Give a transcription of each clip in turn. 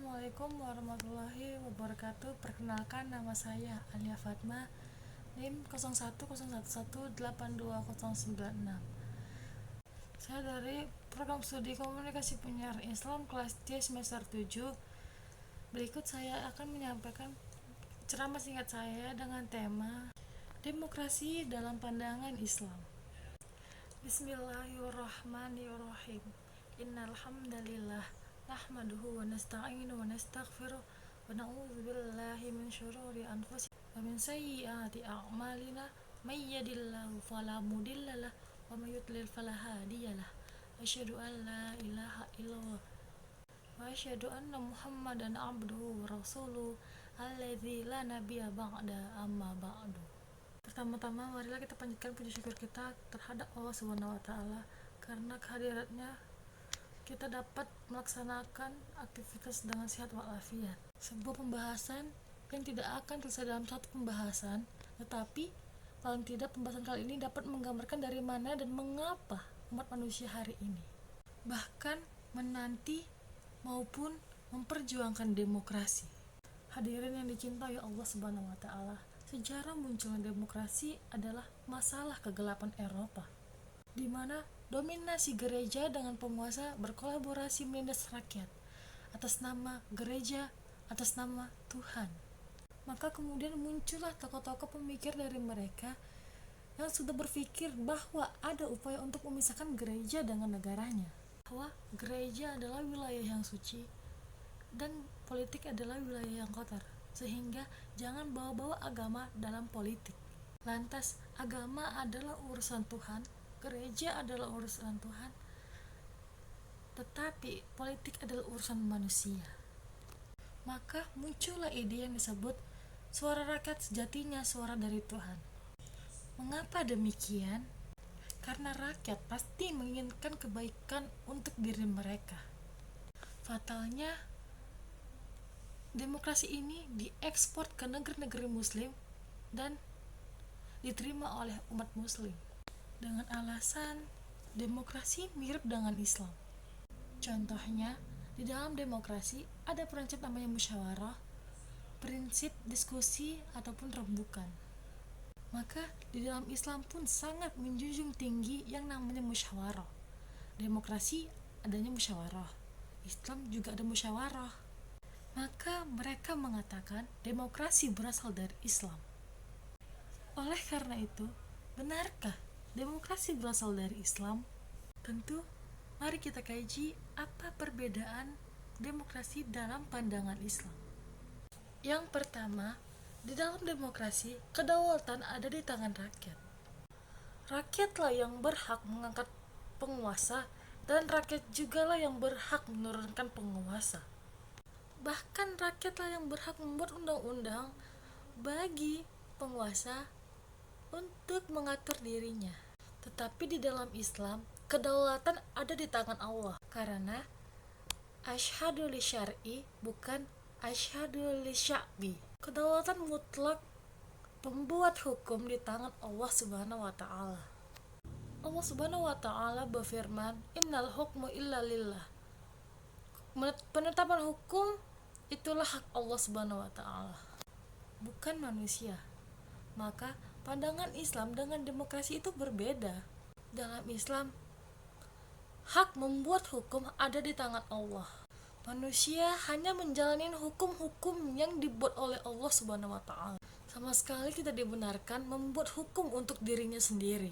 Assalamualaikum warahmatullahi wabarakatuh. Perkenalkan, nama saya Alia Fatma, NIM 0101182096. Saya dari program studi komunikasi penyiaran Islam kelas C semester 7. Berikut saya akan menyampaikan ceramah singkat saya dengan tema demokrasi dalam pandangan Islam. Bismillahirrahmanirrahim. Innal hamdalillah nahmaduhu wa nasta'inuhu wa nastaghfiruh wa na'udzu billahi min syururi anfusina wa min sayyiati a'malina may yahdihillahu fala mudhillalah wa may yudlil fala hadiyalah. Asyhadu an la ilaha illallah wa asyhadu anna Muhammadan abduhu wa rasuluh alladzi la nabiyya ba'da amma ba'du. Pertama-tama marilah kita panjatkan puji syukur kita terhadap Allah Subhanahu wa taala karena kehadiratnya kita dapat melaksanakan aktivitas dengan sehat walafiat. Sebuah pembahasan yang tidak akan selesai dalam satu pembahasan, tetapi paling tidak pembahasan kali ini dapat menggambarkan dari mana dan mengapa umat manusia hari ini bahkan menanti maupun memperjuangkan demokrasi. Hadirin yang dicintai Allah Subhanahu wa taala, sejarah munculnya demokrasi adalah masalah kegelapan Eropa, di mana dominasi gereja dengan penguasa berkolaborasi menindas rakyat atas nama gereja, atas nama Tuhan. Maka kemudian muncullah tokoh-tokoh pemikir dari mereka yang sudah berpikir bahwa ada upaya untuk memisahkan gereja dengan negaranya, bahwa gereja adalah wilayah yang suci dan politik adalah wilayah yang kotor, sehingga jangan bawa-bawa agama dalam politik. Lantas agama adalah urusan Tuhan, gereja adalah urusan Tuhan, tetapi politik adalah urusan manusia. Maka muncullah ide yang disebut suara rakyat sejatinya suara dari Tuhan. Mengapa demikian? Karena rakyat pasti menginginkan kebaikan untuk diri mereka. Fatalnya demokrasi ini diekspor ke negeri-negeri muslim dan diterima oleh umat muslim dengan alasan demokrasi mirip dengan Islam. Contohnya, di dalam demokrasi ada prinsip namanya musyawarah, prinsip diskusi ataupun rembukan. Maka di dalam Islam pun sangat menjunjung tinggi yang namanya musyawarah. Demokrasi adanya musyawarah, Islam juga ada musyawarah. Maka mereka mengatakan demokrasi berasal dari Islam. Oleh karena itu, benarkah demokrasi berasal dari Islam? Tentu, mari kita kaji apa perbedaan demokrasi dalam pandangan Islam. Yang pertama, di dalam demokrasi, kedaulatan ada di tangan rakyat. Rakyatlah yang berhak mengangkat penguasa dan rakyat jugalah yang berhak menurunkan penguasa. Bahkan rakyatlah yang berhak membuat undang-undang bagi penguasa untuk mengatur dirinya. Tetapi di dalam Islam, kedaulatan ada di tangan Allah, karena asyhadu li syar'i bukan asyhadu li sya'bi. Kedaulatan mutlak pembuat hukum di tangan Allah Subhanahu wa taala. Allah Subhanahu wa taala berfirman, "Innal hukmu illa lillah." Penetapan hukum itulah hak Allah Subhanahu wa taala, bukan manusia. Maka pandangan Islam dengan demokrasi itu berbeda. Dalam Islam, hak membuat hukum ada di tangan Allah. Manusia hanya menjalani hukum-hukum yang dibuat oleh Allah Subhanahu wa taala. Sama sekali tidak dibenarkan membuat hukum untuk dirinya sendiri.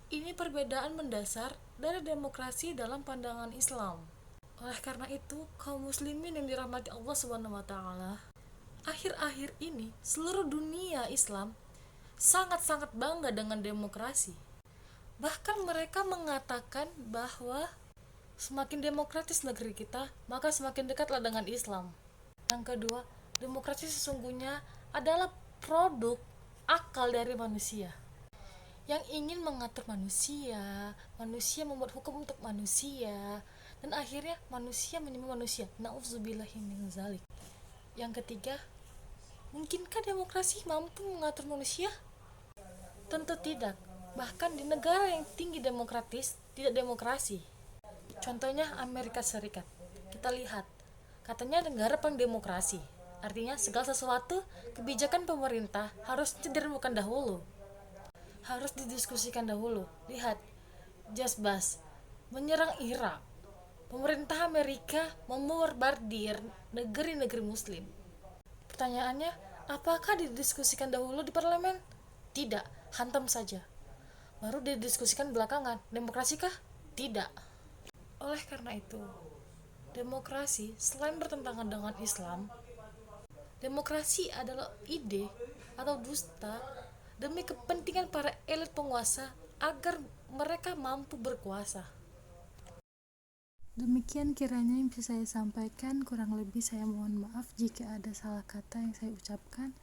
Ini perbedaan mendasar dari demokrasi dalam pandangan Islam. Oleh karena itu, kaum muslimin yang dirahmati Allah Subhanahu wa taala, akhir-akhir ini seluruh dunia Islam sangat-sangat bangga dengan demokrasi. Bahkan mereka mengatakan bahwa semakin demokratis negeri kita, maka semakin dekatlah dengan Islam. Yang kedua, demokrasi sesungguhnya adalah produk akal dari manusia yang ingin mengatur manusia, manusia membuat hukum untuk manusia, dan akhirnya manusia menyembah manusia. Na'udzubillahi min dzalik. Yang ketiga, mungkinkah demokrasi mampu mengatur manusia? Tentu tidak. Bahkan di negara yang tinggi demokratis, tidak demokrasi. Contohnya Amerika Serikat. Kita lihat, Katanya negara paling demokrasi. Artinya segala sesuatu kebijakan pemerintah harus diremukan dahulu, harus didiskusikan dahulu. Lihat, Jasbas menyerang Irak. Pemerintah Amerika membombardir negeri-negeri muslim. Pertanyaannya, apakah didiskusikan dahulu di parlemen? Tidak, hantam saja. Baru didiskusikan belakangan. Demokrasikah? Tidak. Oleh karena itu, demokrasi selain bertentangan dengan Islam, demokrasi adalah ide atau dusta demi kepentingan para elit penguasa agar mereka mampu berkuasa. Demikian kiranya yang bisa saya sampaikan, kurang lebih saya mohon maaf jika ada salah kata yang saya ucapkan,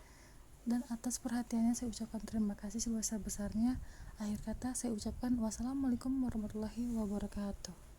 dan atas perhatiannya saya ucapkan terima kasih sebesar-besarnya. Akhir kata saya ucapkan wassalamualaikum warahmatullahi wabarakatuh.